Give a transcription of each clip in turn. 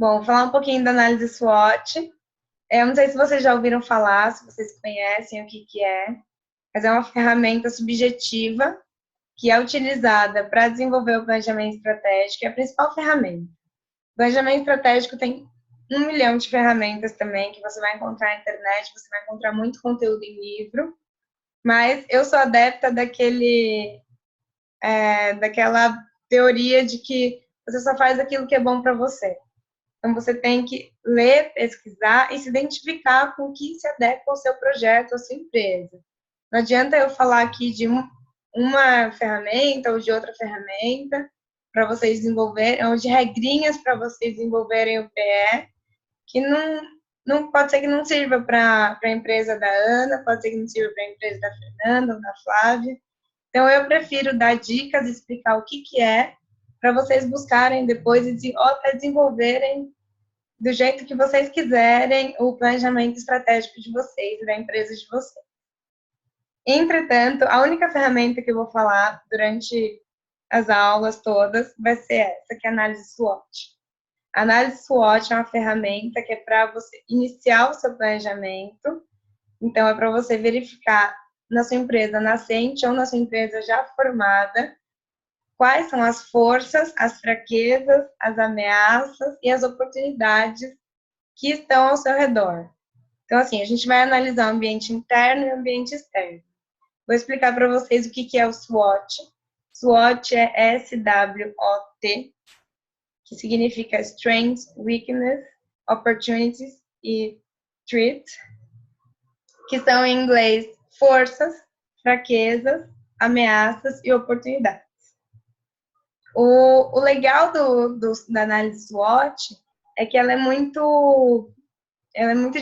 Bom, vou falar um pouquinho da análise SWOT. Eu não sei se vocês já ouviram falar, se vocês conhecem o que é, mas é uma ferramenta subjetiva que é utilizada para desenvolver o planejamento estratégico, é a principal ferramenta. O planejamento estratégico tem 1 milhão de ferramentas também que você vai encontrar na internet, você vai encontrar muito conteúdo em livro, mas eu sou adepta daquela teoria de que você só faz aquilo que é bom para você. Então, você tem que ler, pesquisar e se identificar com o que se adequa ao seu projeto, à sua empresa. Não adianta eu falar aqui de uma ferramenta ou de outra ferramenta para vocês desenvolverem, ou de regrinhas para vocês desenvolverem o PE, que não pode ser que não sirva para a empresa da Ana, pode ser que não sirva para a empresa da Fernanda ou da Flávia. Então, eu prefiro dar dicas, explicar o que é, para vocês buscarem depois e até desenvolverem do jeito que vocês quiserem o planejamento estratégico de vocês e da empresa de vocês. Entretanto, a única ferramenta que eu vou falar durante as aulas todas vai ser essa, que é a análise SWOT. A análise SWOT é uma ferramenta que é para você iniciar o seu planejamento. Então, é para você verificar na sua empresa nascente ou na sua empresa já formada quais são as forças, as fraquezas, as ameaças e as oportunidades que estão ao seu redor. Então, assim, a gente vai analisar o ambiente interno e o ambiente externo. Vou explicar para vocês o que é o SWOT. SWOT é SWOT, que significa Strengths, Weakness, Opportunities e Threats, que são em inglês forças, fraquezas, ameaças e oportunidades. O legal da análise SWOT é que ela é muito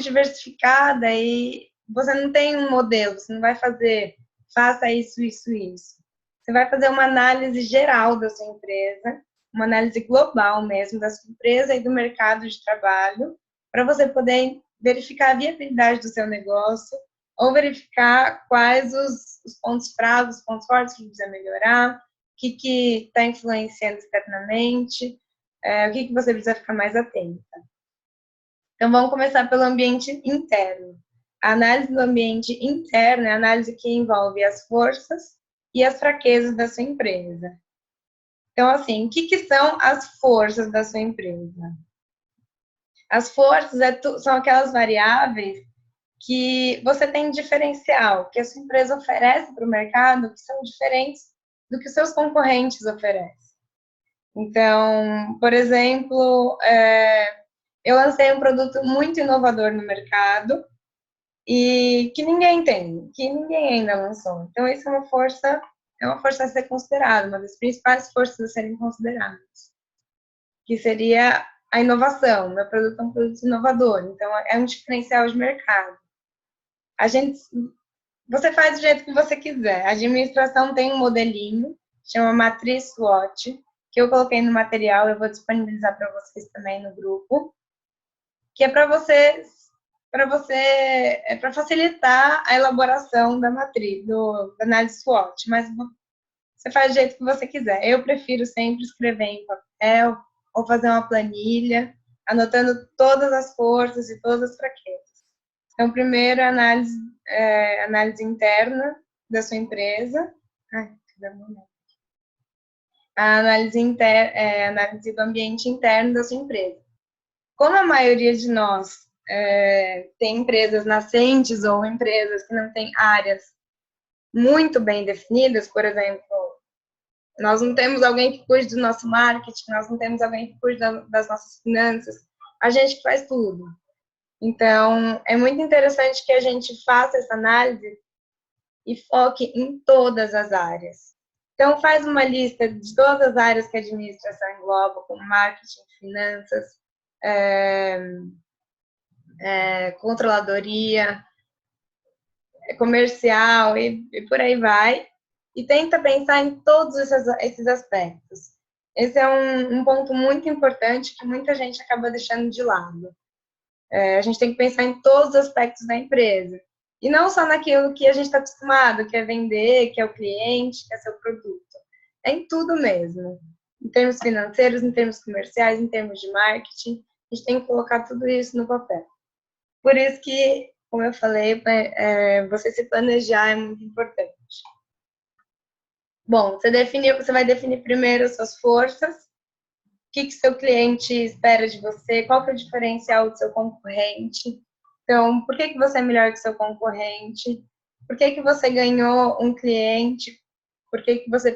diversificada e você não tem um modelo, você não vai fazer, faça isso, isso, isso. Você vai fazer uma análise geral da sua empresa, uma análise global mesmo da sua empresa e do mercado de trabalho, para você poder verificar a viabilidade do seu negócio ou verificar quais os pontos fracos, os pontos fortes que precisa melhorar, o que está influenciando externamente, o que você precisa ficar mais atenta. Então, vamos começar pelo ambiente interno. A análise do ambiente interno é a análise que envolve as forças e as fraquezas da sua empresa. Então, assim, o que são as forças da sua empresa? As forças são aquelas variáveis que você tem diferencial, que a sua empresa oferece para o mercado, que são diferentes do que os seus concorrentes oferecem. Então, por exemplo, eu lancei um produto muito inovador no mercado e que ninguém tem, que ninguém ainda lançou. Então, isso é uma força a ser considerada, uma das principais forças a serem consideradas, que seria a inovação. Meu produto é um produto inovador, então é um diferencial de mercado. Você faz do jeito que você quiser. A administração tem um modelinho, chama Matriz SWOT, que eu coloquei no material, eu vou disponibilizar para vocês também no grupo, que é para facilitar a elaboração da matriz, da análise SWOT, mas você faz do jeito que você quiser. Eu prefiro sempre escrever em papel ou fazer uma planilha, anotando todas as forças e todas as fraquezas. Então, primeiro, análise interna da sua empresa. A análise do ambiente interno da sua empresa. Como a maioria de nós tem empresas nascentes ou empresas que não têm áreas muito bem definidas, por exemplo, nós não temos alguém que cuide do nosso marketing, nós não temos alguém que cuide das nossas finanças, a gente que faz tudo. Então, é muito interessante que a gente faça essa análise e foque em todas as áreas. Então, faz uma lista de todas as áreas que a administração engloba, como marketing, finanças, controladoria, comercial e por aí vai. E tenta pensar em todos esses aspectos. Esse é um ponto muito importante que muita gente acaba deixando de lado. A gente tem que pensar em todos os aspectos da empresa. E não só naquilo que a gente está acostumado, que é vender, que é o cliente, que é seu produto. É em tudo mesmo. Em termos financeiros, em termos comerciais, em termos de marketing. A gente tem que colocar tudo isso no papel. Por isso que, como eu falei, você se planejar é muito importante. Bom, você vai definir primeiro as suas forças, o que seu cliente espera de você, qual que é o diferencial do seu concorrente. Então, por que você é melhor que seu concorrente? Por que você ganhou um cliente? Por que você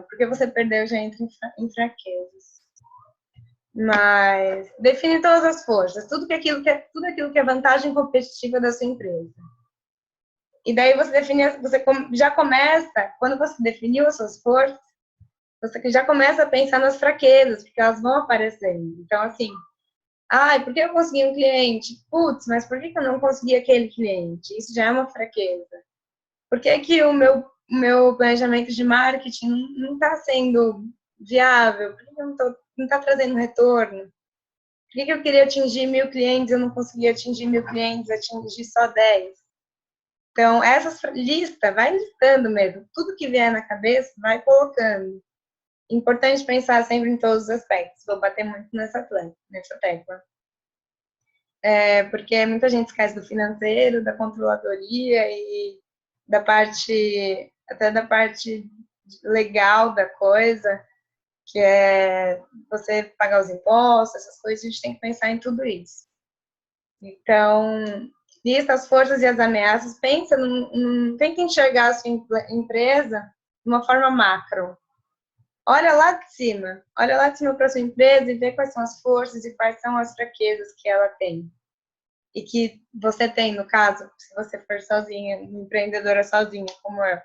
porque você perdeu já entra em fraquezas. Mas define todas as forças, tudo aquilo que é vantagem competitiva da sua empresa. E daí você já começa, quando você definiu as suas forças, você já começa a pensar nas fraquezas, porque elas vão aparecendo. Então, assim, por que eu consegui um cliente? Putz, mas por que eu não consegui aquele cliente? Isso já é uma fraqueza. Por que o meu planejamento de marketing não está sendo viável? Por que não está trazendo retorno? Por que eu queria atingir 1.000 clientes e eu não consegui atingir 1.000 clientes, atingir só 10? Então, essa lista, vai listando mesmo. Tudo que vier na cabeça, vai colocando. Importante pensar sempre em todos os aspectos. Vou bater muito nessa tecla. Porque muita gente esquece do financeiro, da controladoria e até da parte legal da coisa, que é você pagar os impostos, essas coisas, a gente tem que pensar em tudo isso. Então, lista as forças e as ameaças, tenta enxergar a sua empresa de uma forma macro. Olha lá de cima para a sua empresa e vê quais são as forças e quais são as fraquezas que ela tem. E que você tem, no caso, se você for sozinha, empreendedora sozinha, como eu.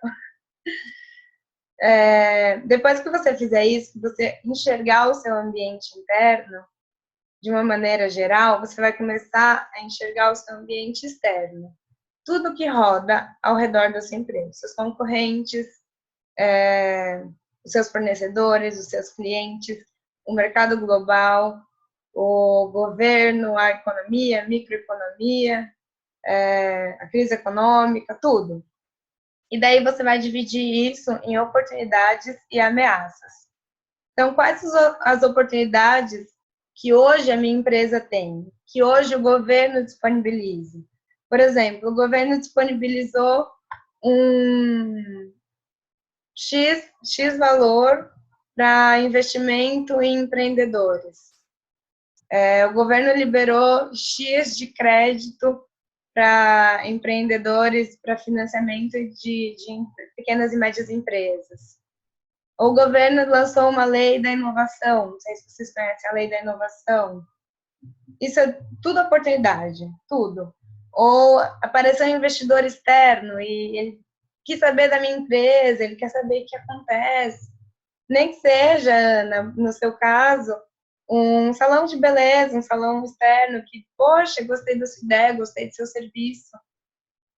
Depois que você fizer isso, você enxergar o seu ambiente interno de uma maneira geral, você vai começar a enxergar o seu ambiente externo. Tudo que roda ao redor da sua empresa, seus concorrentes, os seus fornecedores, os seus clientes, o mercado global, o governo, a economia, a microeconomia, a crise econômica, tudo. E daí você vai dividir isso em oportunidades e ameaças. Então, quais são as oportunidades que hoje a minha empresa tem, que hoje o governo disponibiliza? Por exemplo, o governo disponibilizou um X valor para investimento em empreendedores. O governo liberou X de crédito para empreendedores, para financiamento de pequenas e médias empresas. O governo lançou uma lei da inovação, não sei se vocês conhecem a lei da inovação. Isso é tudo oportunidade, tudo. Ou apareceu um investidor externo e ele quis saber da minha empresa, ele quer saber o que acontece. Nem que seja, Ana, no seu caso, um salão de beleza, um salão externo que, poxa, gostei da sua ideia, gostei do seu serviço,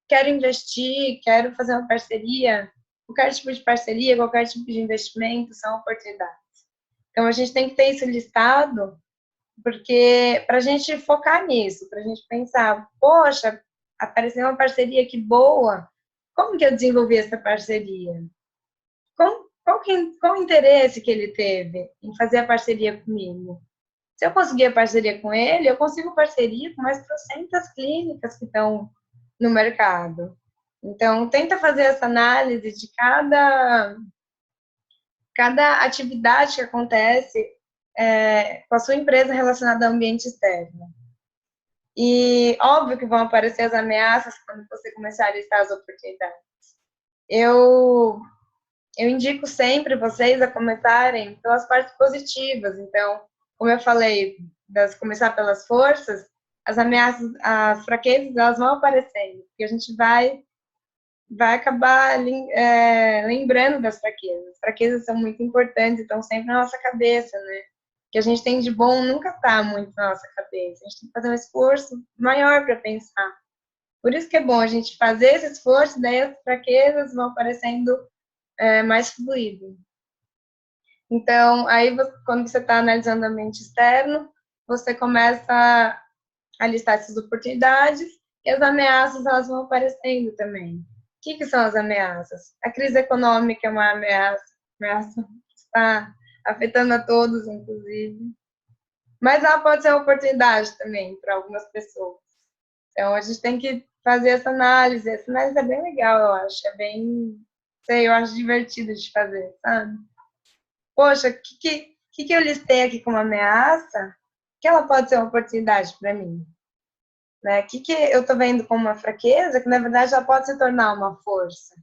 quero investir, quero fazer uma parceria. Qualquer tipo de parceria, qualquer tipo de investimento são oportunidades. Então, a gente tem que ter isso listado, porque para a gente focar nisso, para a gente pensar, poxa, apareceu uma parceria que boa, como que eu desenvolvi essa parceria? Qual o interesse que ele teve em fazer a parceria comigo? Se eu conseguir a parceria com ele, eu consigo parceria com mais 300 clínicas que estão no mercado. Então, tenta fazer essa análise de cada atividade que acontece com a sua empresa relacionada ao ambiente externo. E óbvio que vão aparecer as ameaças quando você começar a listar as oportunidades. Eu indico sempre vocês a começarem pelas partes positivas. Então, como eu falei, começar pelas forças, as ameaças, as fraquezas, elas vão aparecendo. E a gente vai acabar lembrando das fraquezas. As fraquezas são muito importantes, estão sempre na nossa cabeça, né? O que a gente tem de bom nunca está muito na nossa cabeça. A gente tem que fazer um esforço maior para pensar. Por isso que é bom a gente fazer esse esforço, daí as fraquezas vão aparecendo mais fluido. Então, aí quando você está analisando o ambiente externo, você começa a listar essas oportunidades e as ameaças elas vão aparecendo também. O que são as ameaças? A crise econômica é uma ameaça que está afetando a todos, inclusive. Mas ela pode ser uma oportunidade também para algumas pessoas. Então, a gente tem que fazer essa análise. Essa análise é bem legal, eu acho. É bem, sei, eu acho divertido de fazer, sabe? Poxa, o que eu listei aqui como ameaça, que ela pode ser uma oportunidade para mim? Né? O que eu estou vendo como uma fraqueza, que na verdade ela pode se tornar uma força.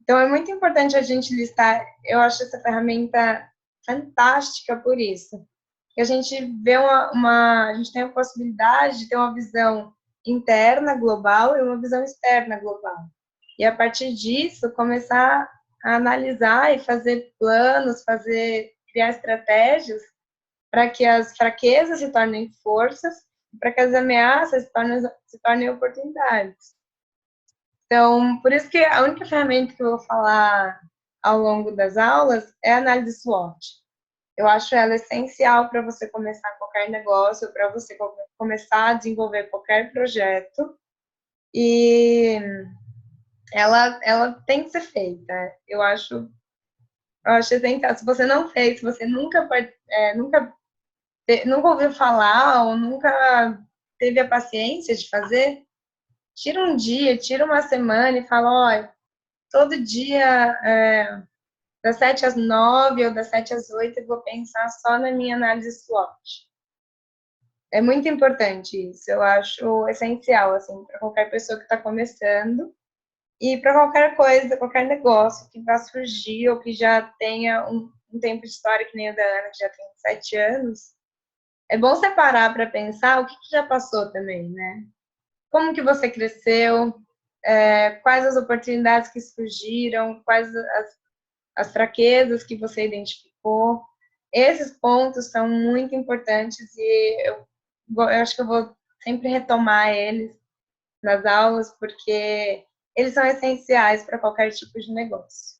Então, é muito importante a gente listar. Eu acho essa ferramenta fantástica por isso. Que a gente vê a gente tem a possibilidade de ter uma visão interna global e uma visão externa global. E a partir disso, começar a analisar e fazer planos, criar estratégias para que as fraquezas se tornem forças, para que as ameaças se tornem oportunidades. Então, por isso que a única ferramenta que eu vou falar ao longo das aulas é a análise SWOT. Eu acho ela essencial para você começar qualquer negócio, para você começar a desenvolver qualquer projeto. E ela tem que ser feita. Eu acho essencial. Se você não fez, se você nunca ouviu falar ou nunca teve a paciência de fazer, tira um dia, tira uma semana e fala, olha, todo dia, das 7 às 9 ou das 7 às 8, eu vou pensar só na minha análise SWOT. É muito importante isso, eu acho essencial, assim, para qualquer pessoa que está começando e para qualquer coisa, qualquer negócio que vá surgir ou que já tenha um tempo de história, que nem o da Ana, que já tem 7 anos. É bom separar para pensar o que já passou também, né? Como que você cresceu, quais as oportunidades que surgiram, quais as fraquezas que você identificou. Esses pontos são muito importantes e eu acho que eu vou sempre retomar eles nas aulas, porque eles são essenciais para qualquer tipo de negócio.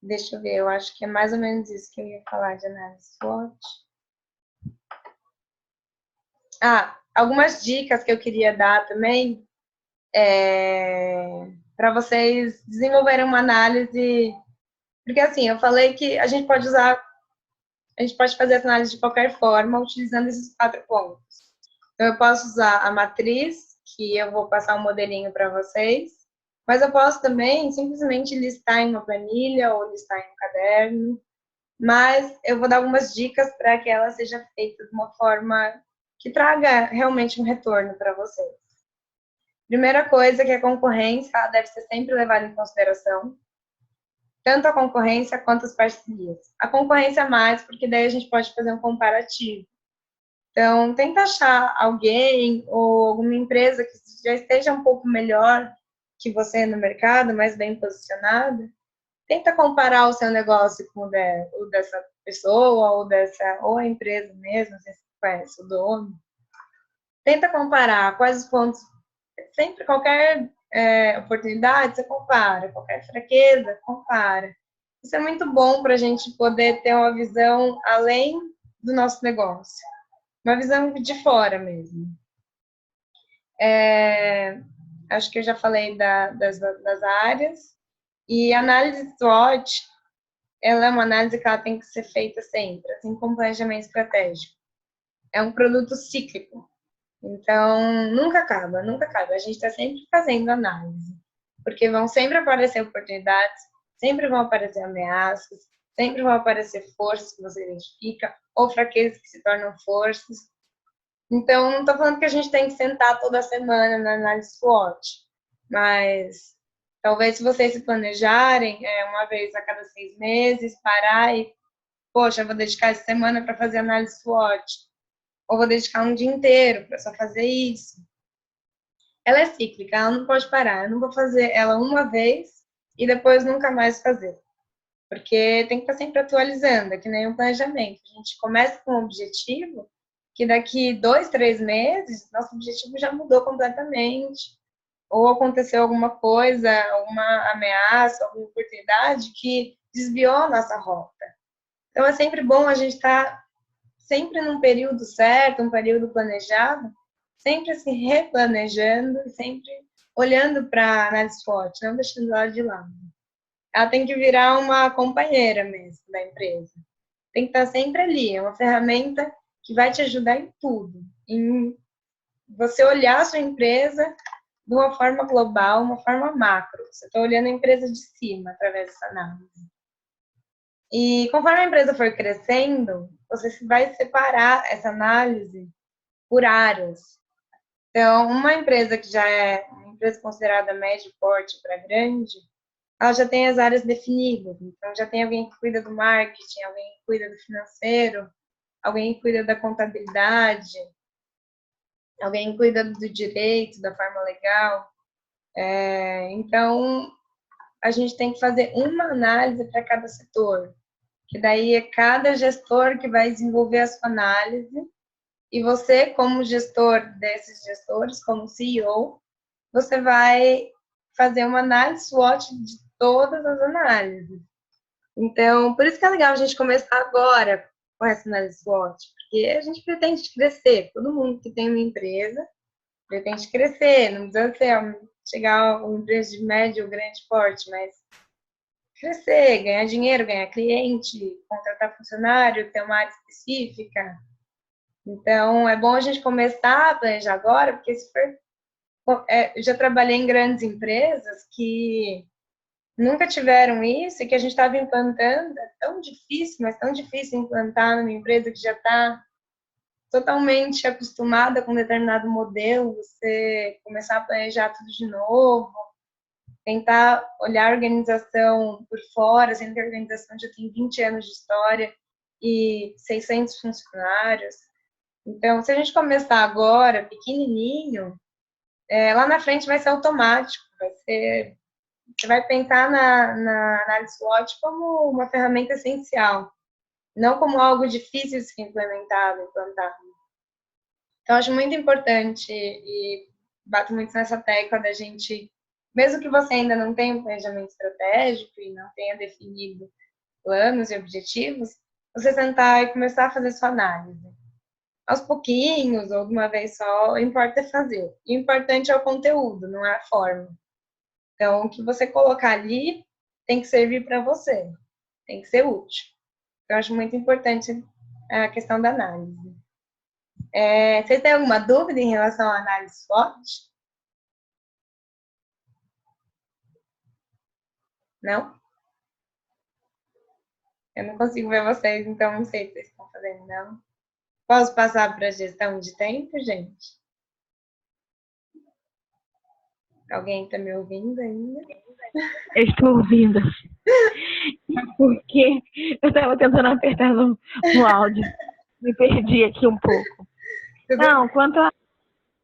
Deixa eu ver, eu acho que é mais ou menos isso que eu ia falar de análise SWOT. Algumas dicas que eu queria dar também para vocês desenvolverem uma análise, porque assim, eu falei que a gente pode fazer essa análise de qualquer forma, utilizando esses 4 pontos. Então, eu posso usar a matriz, que eu vou passar um modelinho para vocês, mas eu posso também simplesmente listar em uma planilha ou listar em um caderno, mas eu vou dar algumas dicas para que ela seja feita de uma forma que traga realmente um retorno para vocês. Primeira coisa é que a concorrência deve ser sempre levada em consideração, tanto a concorrência quanto as parcerias. A concorrência mais, porque daí a gente pode fazer um comparativo. Então, tenta achar alguém ou alguma empresa que já esteja um pouco melhor que você no mercado, mais bem posicionada. Tenta comparar o seu negócio com o dessa pessoa ou a empresa mesmo, se você conhece o dono. Tenta comparar quais os pontos. Sempre qualquer oportunidade, você compara. Qualquer fraqueza, compara. Isso é muito bom para a gente poder ter uma visão além do nosso negócio. Uma visão de fora mesmo. Acho que eu já falei das áreas. E a análise SWOT, ela é uma análise que ela tem que ser feita sempre, assim como planejamento estratégico. É um produto cíclico. Então, nunca acaba, nunca acaba. A gente está sempre fazendo análise. Porque vão sempre aparecer oportunidades, sempre vão aparecer ameaças, sempre vão aparecer forças que você identifica, ou fraquezas que se tornam forças. Então, não estou falando que a gente tem que sentar toda semana na análise SWOT, mas talvez se vocês se planejarem, uma vez a cada 6 meses, parar e, poxa, vou dedicar essa semana para fazer análise SWOT, ou vou dedicar um dia inteiro para só fazer isso. Ela é cíclica, ela não pode parar. Eu não vou fazer ela uma vez e depois nunca mais fazer, porque tem que estar sempre atualizando, é que nem um planejamento. A gente começa com um objetivo que daqui 2, 3 meses, nosso objetivo já mudou completamente. Ou aconteceu alguma coisa, alguma ameaça, alguma oportunidade que desviou a nossa rota. Então, é sempre bom a gente estar sempre num período certo, um período planejado, sempre se replanejando, sempre olhando para a análise SWOT, não deixando ela de lado. Ela tem que virar uma companheira mesmo da empresa. tem que estar sempre ali. É uma ferramenta que vai te ajudar em tudo. Em você olhar a sua empresa de uma forma global, uma forma macro. Você está olhando a empresa de cima através dessa análise. E conforme a empresa for crescendo, você vai separar essa análise por áreas. Então, uma empresa que já é uma empresa considerada médio porte para grande, ela já tem as áreas definidas. Então, já tem alguém que cuida do marketing, alguém que cuida do financeiro, alguém que cuida da contabilidade, alguém que cuida do direito, da forma legal. Então, a gente tem que fazer uma análise para cada setor, que daí é cada gestor que vai desenvolver a sua análise, e você, como gestor desses gestores, como CEO, você vai fazer uma análise SWOT de todas as análises. Então, por isso que é legal a gente começar agora com essa análise SWOT, porque a gente pretende crescer. Todo mundo que tem uma empresa pretende crescer, não precisa ser, chegar a uma empresa de médio ou grande porte, mas crescer, ganhar dinheiro, ganhar cliente, contratar funcionário, ter uma área específica. Então, é bom a gente começar a planejar agora, porque se for, eu já trabalhei em grandes empresas que nunca tiveram isso e que a gente estava implantando. É tão difícil, mas tão difícil implantar numa empresa que já está totalmente acostumada com um determinado modelo, você começar a planejar tudo de novo, tentar olhar a organização por fora, sendo que a organização já tem 20 anos de história e 600 funcionários. Então, se a gente começar agora, pequenininho, lá na frente vai ser automático, você vai pensar na análise SWOT como uma ferramenta essencial, não como algo difícil de ser implantado. Então, acho muito importante e bato muito nessa tecla da gente, mesmo que você ainda não tenha um planejamento estratégico e não tenha definido planos e objetivos, você sentar e começar a fazer sua análise. Aos pouquinhos, ou de uma vez só, o importa é fazer. E o importante é o conteúdo, não é a forma. Então, o que você colocar ali tem que servir para você, tem que ser útil. Eu acho muito importante a questão da análise. Vocês têm alguma dúvida em relação à análise SWOT? Não? Eu não consigo ver vocês, então não sei o que vocês estão fazendo, não. Posso passar para a gestão de tempo, gente? Alguém está me ouvindo ainda? Eu estou ouvindo. Porque eu estava tentando apertar no áudio. Me perdi aqui um pouco. Não, quanto a,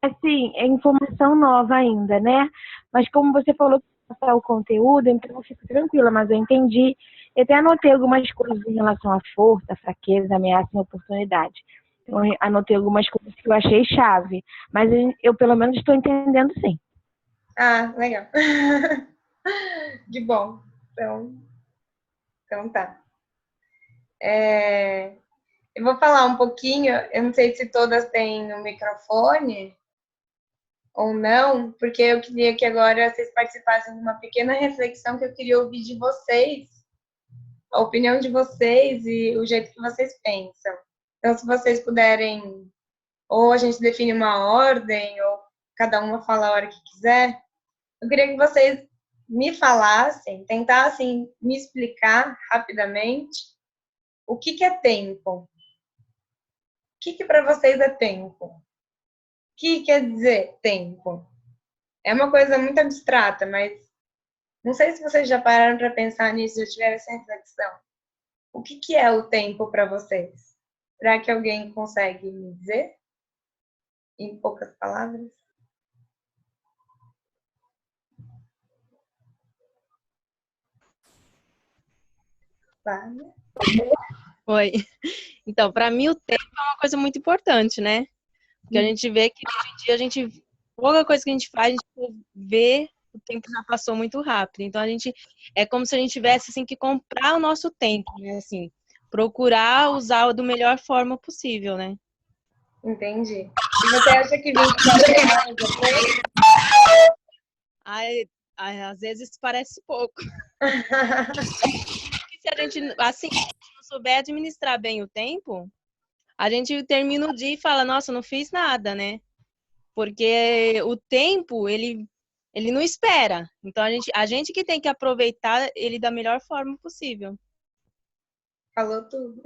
assim, é informação nova ainda, né? Mas como você falou que passar o conteúdo, então eu fico tranquila, mas eu entendi. Eu até anotei algumas coisas em relação à força, fraqueza, ameaça e oportunidade. Então, eu anotei algumas coisas que eu achei chave. Mas eu pelo menos estou entendendo sim. Ah, legal. Que bom. Então tá. Eu vou falar um pouquinho, eu não sei se todas têm no microfone ou não, porque eu queria que agora vocês participassem de uma pequena reflexão que eu queria ouvir de vocês, a opinião de vocês e o jeito que vocês pensam. Então, se vocês puderem, ou a gente define uma ordem, ou cada uma fala a hora que quiser, eu queria que vocês me falassem, tentassem me explicar rapidamente o que é tempo. O que para vocês é tempo? O que quer dizer tempo? É uma coisa muito abstrata, mas não sei se vocês já pararam para pensar nisso, já tiveram essa reflexão. O que é o tempo para vocês? Será que alguém consegue me dizer? Em poucas palavras? Flávia? Oi. Então, para mim o tempo é uma coisa muito importante, né? Porque a gente vê que hoje em dia pouca coisa que a gente faz, a gente vê o tempo já passou muito rápido. Então é como se a gente tivesse assim que comprar o nosso tempo, né? Assim, procurar usar da melhor forma possível, né? Entendi. E você acha que 24 horas é pouco? Às vezes parece pouco. Porque se a gente, assim, não souber administrar bem o tempo, a gente termina o dia e fala, nossa, não fiz nada, né? Porque o tempo, ele não espera. Então, a gente que tem que aproveitar ele da melhor forma possível. Falou tudo.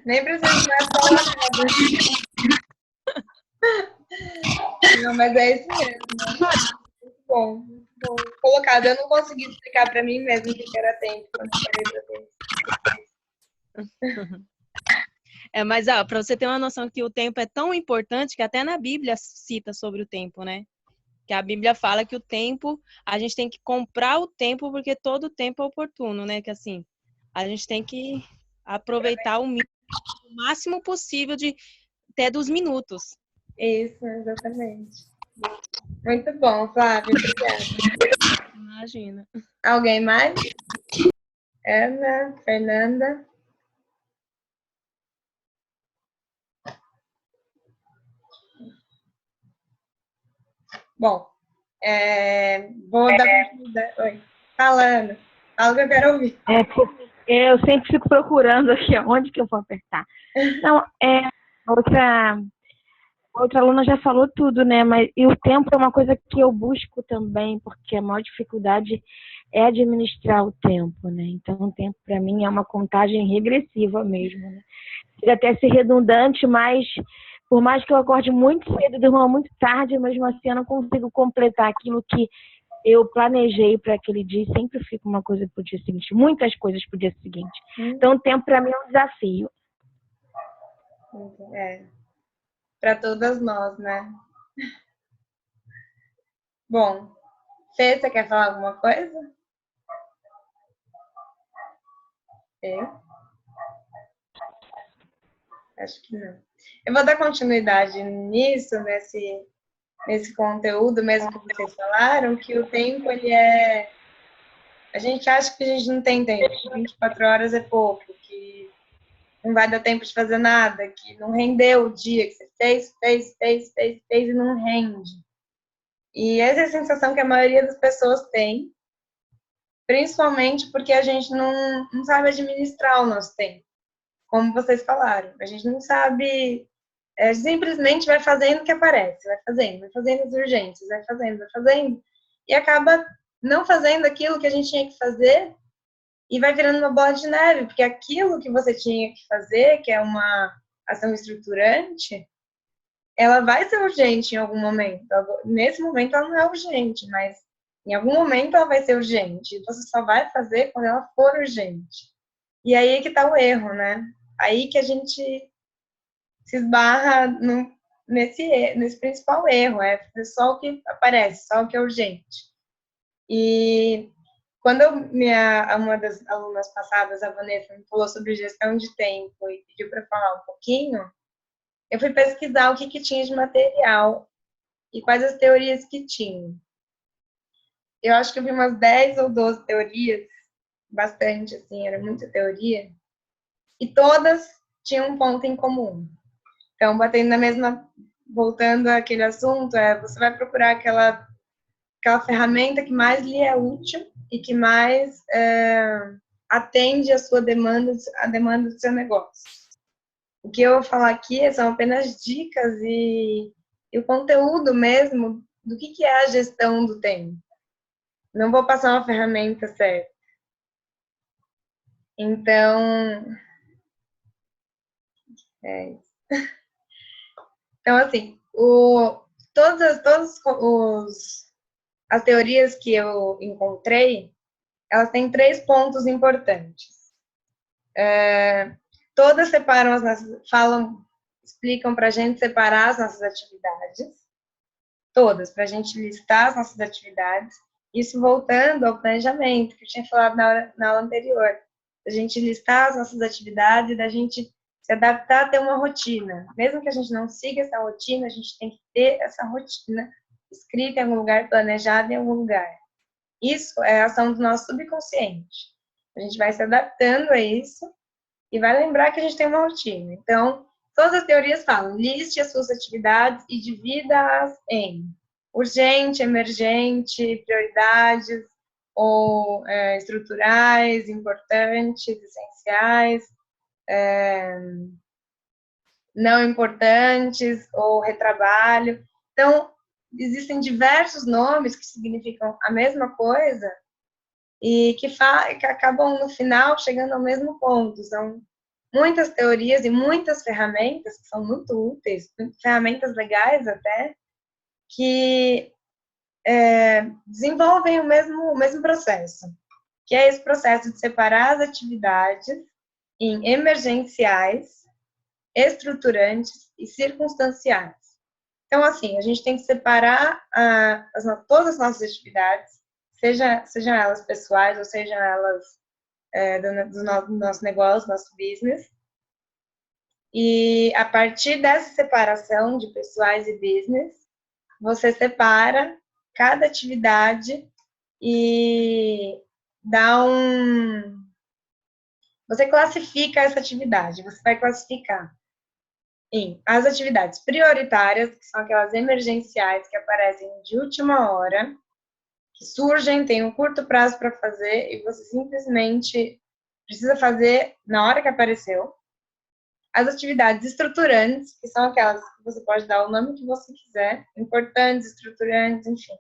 Nem precisa mais falar nada. Não, mas é isso mesmo. Muito bom, muito bom colocado. Eu não consegui explicar para mim mesmo o que era tempo quando eu falei para vocês. Mas para você ter uma noção que o tempo é tão importante que até na Bíblia cita sobre o tempo, né? Que a Bíblia fala que o tempo, a gente tem que comprar o tempo porque todo tempo é oportuno, né? Que assim, a gente tem que aproveitar o máximo possível até dos minutos. Isso, exatamente. Muito bom, Flávia. Obrigada. Imagina. Alguém mais? Ana, Fernanda. Bom, vou dar continuidade. Oi. Falando. Fala que eu quero ouvir. Eu sempre fico procurando aqui onde que eu vou apertar. Não, outra aluna já falou tudo, né? Mas e o tempo é uma coisa que eu busco também, porque a maior dificuldade é administrar o tempo, né? Então, o tempo para mim é uma contagem regressiva mesmo, né? Chega até ser redundante, mas por mais que eu acorde muito cedo e durma muito tarde, mesmo assim eu não consigo completar aquilo que eu planejei para aquele dia e sempre fica uma coisa para o dia seguinte, muitas coisas para o dia seguinte. Então, o tempo para mim é um desafio. Para todas nós, né? Bom, Fê, você quer falar alguma coisa? Fê? Acho que não. Eu vou dar continuidade nisso, nesse conteúdo mesmo que vocês falaram, que o tempo, ele é... A gente acha que a gente não tem tempo, que 24 horas é pouco, que não vai dar tempo de fazer nada, que não rendeu o dia, que você fez e não rende. E essa é a sensação que a maioria das pessoas tem, principalmente porque a gente não sabe administrar o nosso tempo, como vocês falaram. A gente não sabe, simplesmente vai fazendo o que aparece, vai fazendo as urgências, vai fazendo, e acaba não fazendo aquilo que a gente tinha que fazer e vai virando uma bola de neve, porque aquilo que você tinha que fazer, que é uma ação estruturante, ela vai ser urgente em algum momento. Nesse momento ela não é urgente, mas em algum momento ela vai ser urgente. Você só vai fazer quando ela for urgente. E aí é que tá o erro, né? Aí que a gente se esbarra nesse principal erro, é fazer só o que aparece, só o que é urgente. E quando uma das alunas passadas, a Vanessa, me falou sobre gestão de tempo e pediu para falar um pouquinho, eu fui pesquisar o que tinha de material e quais as teorias que tinham. Eu acho que eu vi umas 10 ou 12 teorias, bastante, assim, era muita teoria, e todas tinham um ponto em comum. Então, voltando àquele assunto, você vai procurar aquela ferramenta que mais lhe é útil e que mais atende a sua demanda, a demanda do seu negócio. O que eu vou falar aqui são apenas dicas e o conteúdo mesmo do que é a gestão do tempo. Não vou passar uma ferramenta certa. Então, é isso. Então, assim, todas as teorias que eu encontrei, elas têm 3 pontos importantes. Todas explicam para a gente separar as nossas atividades, todas, para a gente listar as nossas atividades. Isso voltando ao planejamento, que eu tinha falado na aula anterior. A gente listar as nossas atividades e da gente se adaptar a ter uma rotina. Mesmo que a gente não siga essa rotina, a gente tem que ter essa rotina escrita em algum lugar, planejada em algum lugar. Isso é a ação do nosso subconsciente. A gente vai se adaptando a isso e vai lembrar que a gente tem uma rotina. Então, todas as teorias falam, liste as suas atividades e divida-as em urgente, emergente, prioridades, ou estruturais, importantes, essenciais, não importantes ou retrabalho. Então, existem diversos nomes que significam a mesma coisa e que acabam, no final, chegando ao mesmo ponto. São muitas teorias e muitas ferramentas que são muito úteis, ferramentas legais até, que desenvolvem o mesmo processo, que é esse processo de separar as atividades em emergenciais, estruturantes e circunstanciais. Então, assim, a gente tem que separar todas as nossas atividades, sejam elas pessoais ou sejam elas do nosso negócio, nosso business. E a partir dessa separação de pessoais e business, você separa cada atividade e você classifica essa atividade. Você vai classificar em as atividades prioritárias, que são aquelas emergenciais que aparecem de última hora, que surgem, tem um curto prazo para fazer e você simplesmente precisa fazer na hora que apareceu. As atividades estruturantes, que são aquelas que você pode dar o nome que você quiser, importantes, estruturantes, enfim.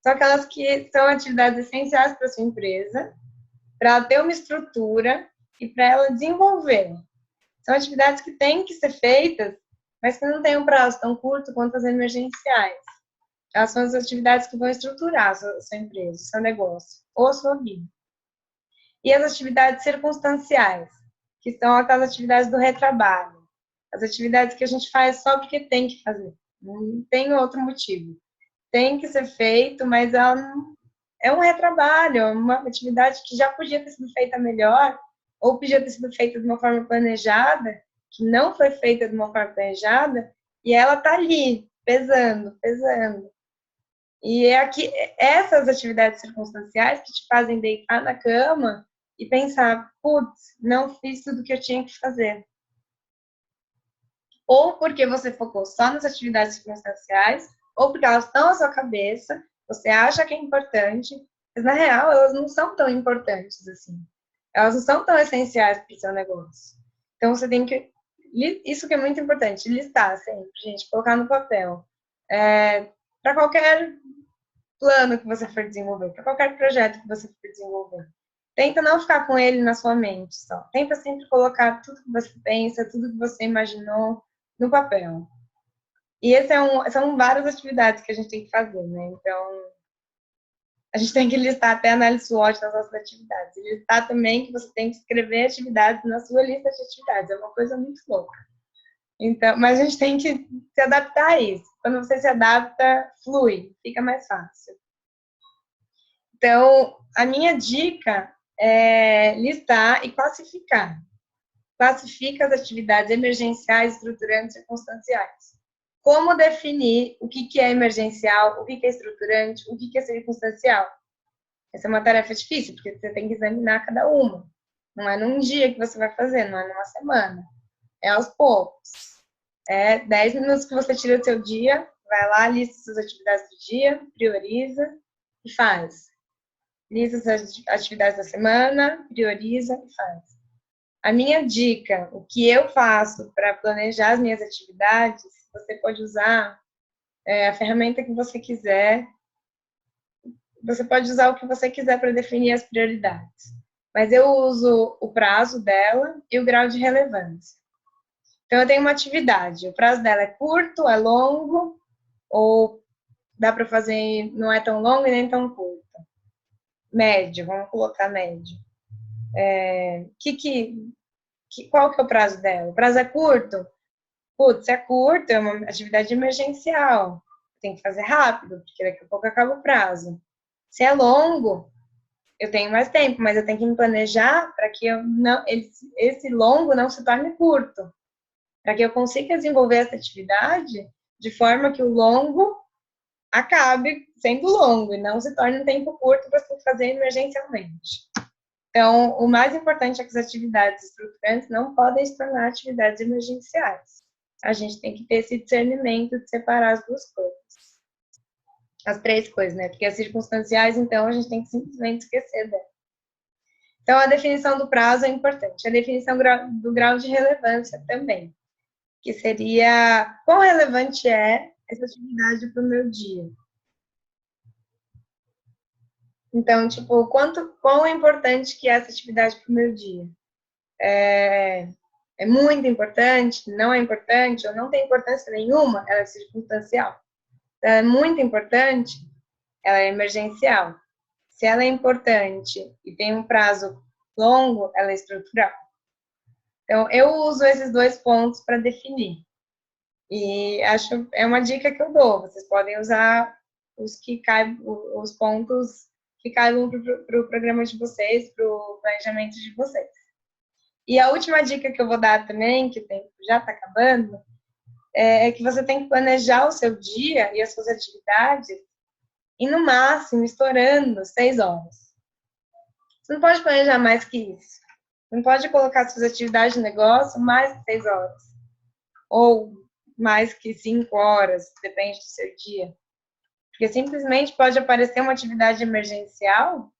São aquelas que são atividades essenciais para a sua empresa, para ela ter uma estrutura e para ela desenvolver. São atividades que têm que ser feitas, mas que não têm um prazo tão curto quanto as emergenciais. Elas são as atividades que vão estruturar a sua empresa, o seu negócio, ou a sua vida. E as atividades circunstanciais, que são aquelas atividades do retrabalho. As atividades que a gente faz só porque tem que fazer. Não tem outro motivo. Tem que ser feito, mas ela não... é um retrabalho, é uma atividade que já podia ter sido feita melhor, ou podia ter sido feita de uma forma planejada, que não foi feita de uma forma planejada, e ela está ali, pesando. E é aqui, essas atividades circunstanciais que te fazem deitar na cama e pensar, putz, não fiz tudo o que eu tinha que fazer. Ou porque você focou só nas atividades circunstanciais, ou porque elas estão na sua cabeça, você acha que é importante, mas na real elas não são tão importantes assim. Elas não são tão essenciais para o seu negócio. Então você tem que, isso que é muito importante, listar sempre, gente, colocar no papel. Para qualquer plano que você for desenvolver, para qualquer projeto que você for desenvolver. Tenta não ficar com ele na sua mente só. Tenta sempre colocar tudo que você pensa, tudo que você imaginou no papel. E são várias atividades que a gente tem que fazer, né? Então, a gente tem que listar até a análise SWOT das nossas atividades. E listar também que você tem que escrever atividades na sua lista de atividades. É uma coisa muito louca. Então, mas a gente tem que se adaptar a isso. Quando você se adapta, flui, fica mais fácil. Então, a minha dica é listar e classificar. Classifica as atividades emergenciais, estruturantes e circunstanciais. Como definir o que é emergencial, o que é estruturante, o que é circunstancial? Essa é uma tarefa difícil, porque você tem que examinar cada uma. Não é num dia que você vai fazer, não é numa semana. É aos poucos. 10 minutos que você tira do seu dia, vai lá, lista suas atividades do dia, prioriza e faz. Lista as atividades da semana, prioriza e faz. A minha dica, o que eu faço para planejar as minhas atividades, você pode usar a ferramenta que você quiser. Você pode usar o que você quiser para definir as prioridades. Mas eu uso o prazo dela e o grau de relevância. Então, eu tenho uma atividade. O prazo dela é curto, é longo, ou dá para fazer, não é tão longo e nem tão curto. Médio, vamos colocar médio. Qual que é o prazo dela? O prazo é curto? Putz, é curto, é uma atividade emergencial. Tem que fazer rápido, porque daqui a pouco acaba o prazo. Se é longo, eu tenho mais tempo, mas eu tenho que me planejar para que esse longo não se torne curto. Para que eu consiga desenvolver essa atividade de forma que o longo acabe sendo longo e não se torne um tempo curto para você fazer emergencialmente. Então, o mais importante é que as atividades estruturantes não podem se tornar atividades emergenciais. A gente tem que ter esse discernimento de separar as duas coisas. As 3 coisas, né? Porque as circunstanciais, então, a gente tem que simplesmente esquecer dela. Então, a definição do prazo é importante. A definição do grau de relevância também, que seria quão relevante é essa atividade para o meu dia. Então, tipo, quão importante que é essa atividade para o meu dia? É muito importante? Não é importante? Ou não tem importância nenhuma? Ela é circunstancial. Ela é muito importante? Ela é emergencial. Se ela é importante e tem um prazo longo, ela é estrutural. Então, eu uso esses 2 pontos para definir. E acho é uma dica que eu dou. Vocês podem usar os pontos que caibam para o programa de vocês, para o planejamento de vocês. E a última dica que eu vou dar também, que o tempo já está acabando, é que você tem que planejar o seu dia e as suas atividades e, no máximo, estourando 6 horas. Você não pode planejar mais que isso. Não pode colocar suas atividades de negócio mais que 6 horas. Ou mais que 5 horas, depende do seu dia. Porque simplesmente pode aparecer uma atividade emergencial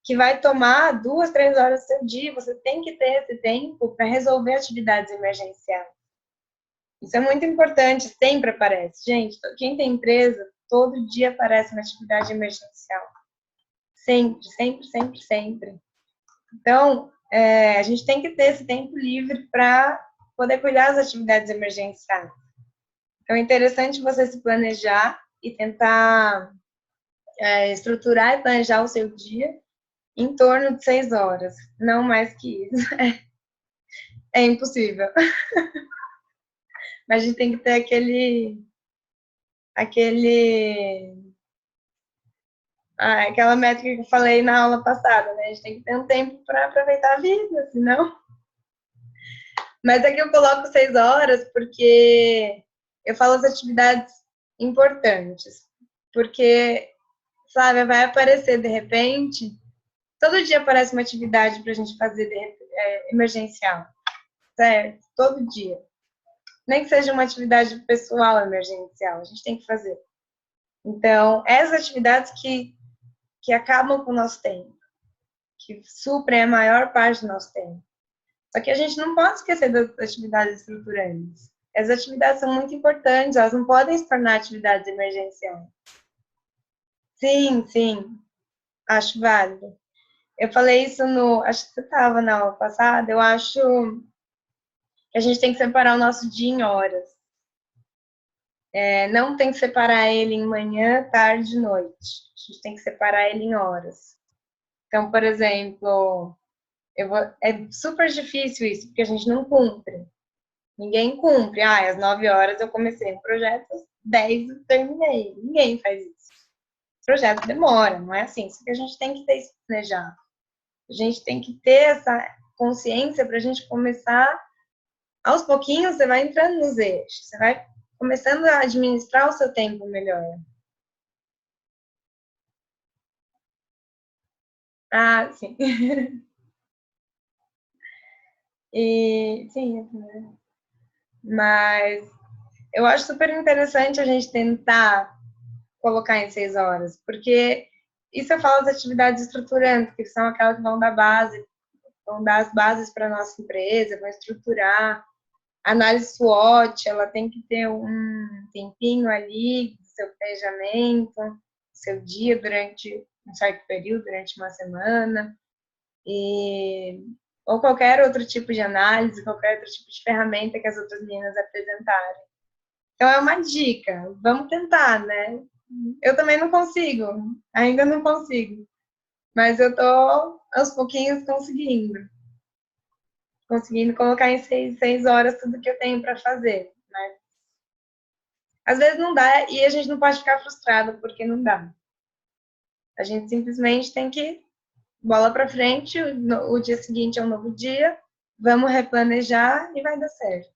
que vai tomar 2, 3 horas do seu dia. Você tem que ter esse tempo para resolver atividades emergenciais. Isso é muito importante, sempre aparece. Gente, quem tem empresa, todo dia aparece uma atividade emergencial. Sempre, sempre, sempre, sempre. Então, a gente tem que ter esse tempo livre para poder cuidar das atividades emergenciais. Então, é interessante você se planejar e tentar estruturar e planejar o seu dia em torno de 6 horas, não mais que isso. É impossível. Mas a gente tem que ter aquela métrica que eu falei na aula passada, né? A gente tem que ter um tempo para aproveitar a vida, senão... Mas aqui eu coloco 6 horas porque eu falo as atividades importantes. Porque, Flávia, vai aparecer de repente, todo dia aparece uma atividade para a gente fazer emergencial, certo? Todo dia. Nem que seja uma atividade pessoal emergencial, a gente tem que fazer. Então, essas atividades que acabam com o nosso tempo, que suprem a maior parte do nosso tempo. Só que a gente não pode esquecer das atividades estruturantes. As atividades são muito importantes, elas não podem se tornar atividades emergenciais. Sim, sim, acho válido. Eu falei isso acho que você estava na aula passada, eu acho que a gente tem que separar o nosso dia em horas. Não tem que separar ele em manhã, tarde e noite. A gente tem que separar ele em horas. Então, por exemplo, é super difícil isso, porque a gente não cumpre. Ninguém cumpre. Às 9 horas eu comecei um projeto, às 10 eu terminei. Ninguém faz isso. O projeto demora, não é assim. Só que a gente tem que ter isso planejado. A gente tem que ter essa consciência para a gente começar. Aos pouquinhos, você vai entrando nos eixos. Você vai começando a administrar o seu tempo melhor. Sim. Sim, mas eu acho super interessante a gente tentar colocar em 6 horas, porque isso eu falo das atividades estruturantes, que são aquelas que vão dar as bases para a nossa empresa, vão estruturar. A análise SWOT, ela tem que ter um tempinho ali do seu planejamento, do seu dia durante um certo período, durante uma semana, ou qualquer outro tipo de análise, qualquer outro tipo de ferramenta que as outras meninas apresentarem. Então, é uma dica, vamos tentar, né? Eu também não consigo, ainda não consigo, mas eu tô aos pouquinhos conseguindo colocar em 6 horas tudo que eu tenho para fazer, né? Às vezes não dá e a gente não pode ficar frustrado porque não dá. A gente simplesmente tem que bola para frente, o dia seguinte é um novo dia, vamos replanejar e vai dar certo.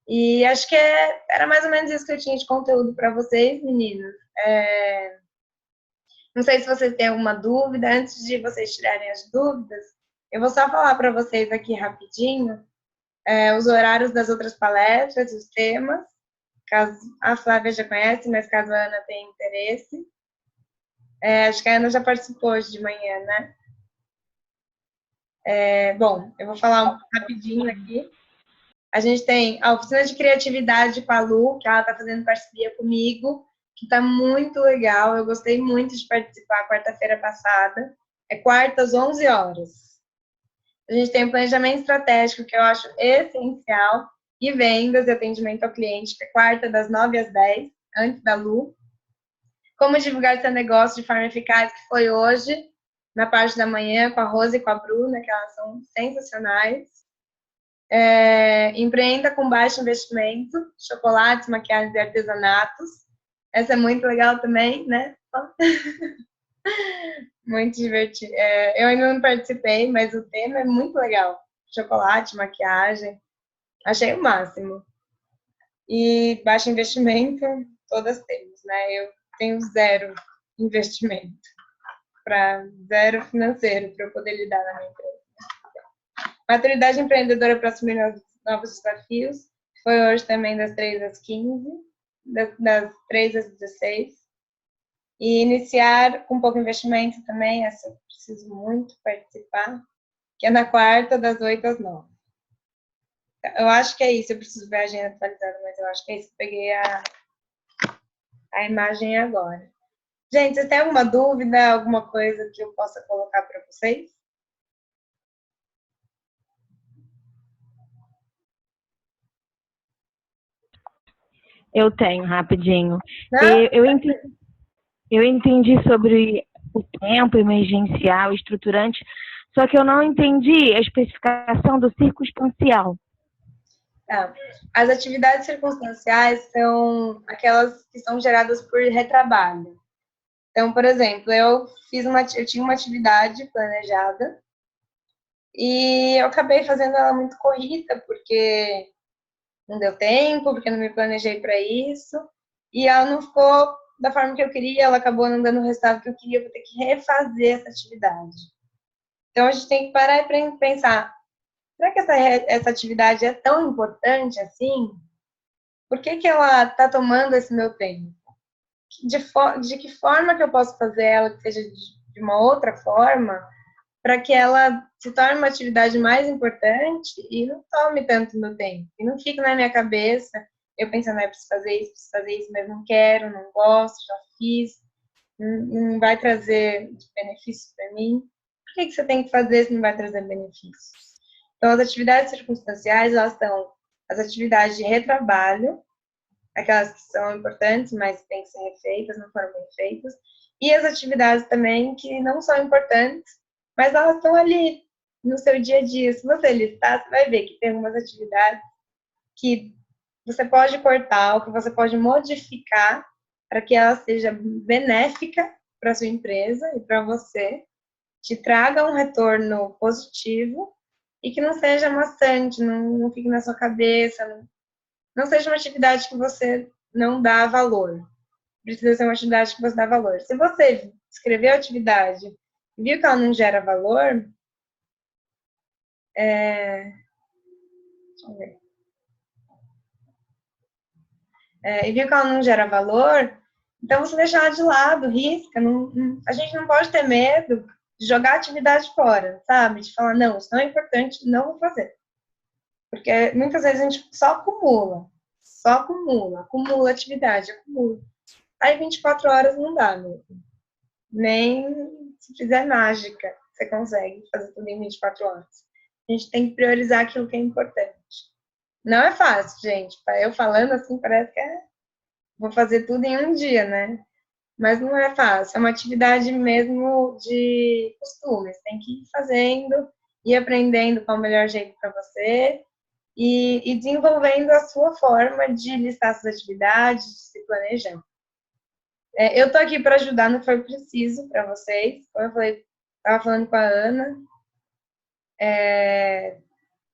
E acho que era mais ou menos isso que eu tinha de conteúdo para vocês, meninas. Não sei se vocês têm alguma dúvida. Antes de vocês tirarem as dúvidas, eu vou só falar para vocês aqui rapidinho os horários das outras palestras, os temas. caso a Flávia já conhece, mas caso a Ana tenha interesse. Acho que a Ana já participou hoje de manhã, né? Bom, eu vou falar rapidinho aqui. A gente tem a oficina de criatividade com a Lu, que ela está fazendo parceria comigo, que está muito legal. Eu gostei muito de participar quarta-feira passada. É quarta às 11 horas. A gente tem o planejamento estratégico, que eu acho essencial, e vendas e atendimento ao cliente, que é quarta das 9 às 10, antes da Lu. Como divulgar seu negócio de forma eficaz, que foi hoje, na parte da manhã, com a Rose e com a Bruna, que elas são sensacionais. Empreenda com baixo investimento, chocolates, maquiagens e artesanatos. Essa é muito legal também, né? Muito divertido. Eu ainda não participei, mas o tema é muito legal. Chocolate, maquiagem. Achei o máximo. E baixo investimento, todas temos, né? Eu tenho zero investimento, zero financeiro para eu poder lidar na minha empresa. Maturidade empreendedora para assumir novos desafios. Foi hoje também das 3 às 15, das 3 às 16. E iniciar com pouco investimento também, essa eu preciso muito participar, que é na quarta, das 8 às 9. Eu acho que é isso, eu preciso ver a agenda atualizada, mas eu acho que é isso. Peguei a imagem agora. Gente, vocês têm alguma dúvida, alguma coisa que eu possa colocar para vocês? Eu tenho, rapidinho. Eu entendi sobre o tempo emergencial, estruturante, só que eu não entendi a especificação do circunstancial. Tá. As atividades circunstanciais são aquelas que são geradas por retrabalho. Então, por exemplo, eu tinha uma atividade planejada e eu acabei fazendo ela muito corrida, porque não deu tempo, porque não me planejei para isso, e ela não ficou da forma que eu queria, ela acabou não dando o resultado que eu queria, eu vou ter que refazer essa atividade. Então, a gente tem que parar e pensar, será que essa atividade é tão importante assim? Por que ela está tomando esse meu tempo? De que forma que eu posso fazer ela que seja de uma outra forma, para que ela se torne uma atividade mais importante e não tome tanto meu tempo, e não fique na minha cabeça, eu pensando, eu preciso fazer isso, mas não quero, não gosto, já fiz, não vai trazer benefícios para mim. Por que você tem que fazer se não vai trazer benefícios? Então, as atividades circunstanciais, elas são as atividades de retrabalho, aquelas que são importantes, mas têm que ser refeitas, não foram bem feitas, e as atividades também que não são importantes, mas elas estão ali no seu dia a dia. Se você listar, você vai ver que tem algumas atividades que você pode cortar ou que você pode modificar para que ela seja benéfica para a sua empresa e para você, te traga um retorno positivo e que não seja maçante, não fique na sua cabeça, não seja uma atividade que você não dá valor. Precisa ser uma atividade que você dá valor. Se você escreveu a atividade e viu que ela não gera valor, deixa eu ver. E viu que ela não gera valor, então você deixa ela de lado, risca. A gente não pode ter medo de jogar a atividade fora, sabe? De falar, não, isso não é importante, não vou fazer. Porque muitas vezes a gente só acumula atividade, acumula. Aí 24 horas não dá mesmo. Nem se fizer mágica, você consegue fazer tudo em 24 horas. A gente tem que priorizar aquilo que é importante. Não é fácil, gente. Eu falando assim, parece que vou fazer tudo em um dia, né? Mas não é fácil. É uma atividade mesmo de costumes. Tem que ir fazendo e aprendendo qual é o melhor jeito para você e desenvolvendo a sua forma de listar suas atividades, de se planejar. Eu tô aqui para ajudar no que for preciso para vocês. Como eu falei, estava falando com a Ana.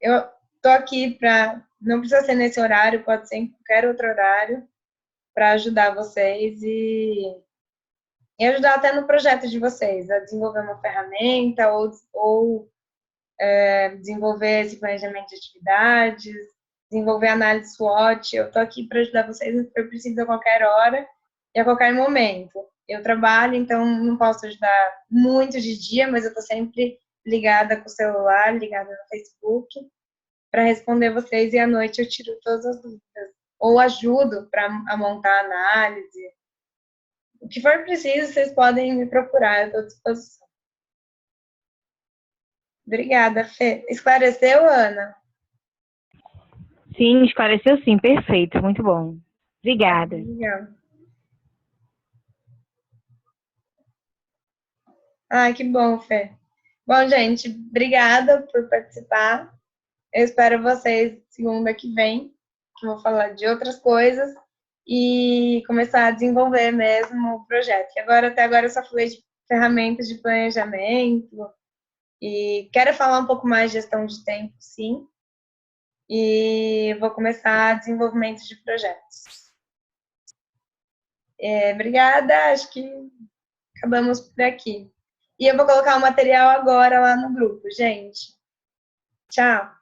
Eu tô aqui para. Não precisa ser nesse horário, pode ser em qualquer outro horário, para ajudar vocês e ajudar até no projeto de vocês, a desenvolver uma ferramenta ou desenvolver esse planejamento de atividades, desenvolver análise SWOT. Eu estou aqui para ajudar vocês no que for preciso a qualquer hora e a qualquer momento. Eu trabalho, então não posso ajudar muito de dia, mas eu estou sempre ligada com o celular, ligada no Facebook, para responder vocês, e à noite eu tiro todas as dúvidas. Ou ajudo a montar a análise. O que for preciso, vocês podem me procurar, eu estou à disposição. Obrigada, Fê. Esclareceu, Ana? Sim, esclareceu sim, perfeito, muito bom. Obrigada. Legal. Ah, que bom, Fê. Bom, gente, obrigada por participar. Eu espero vocês segunda que vem, que eu vou falar de outras coisas e começar a desenvolver mesmo o projeto. Que agora, até agora, eu só falei de ferramentas de planejamento e quero falar um pouco mais de gestão de tempo, sim. E vou começar desenvolvimento de projetos. Obrigada, acho que acabamos por aqui. E eu vou colocar o material agora lá no grupo, gente. Tchau!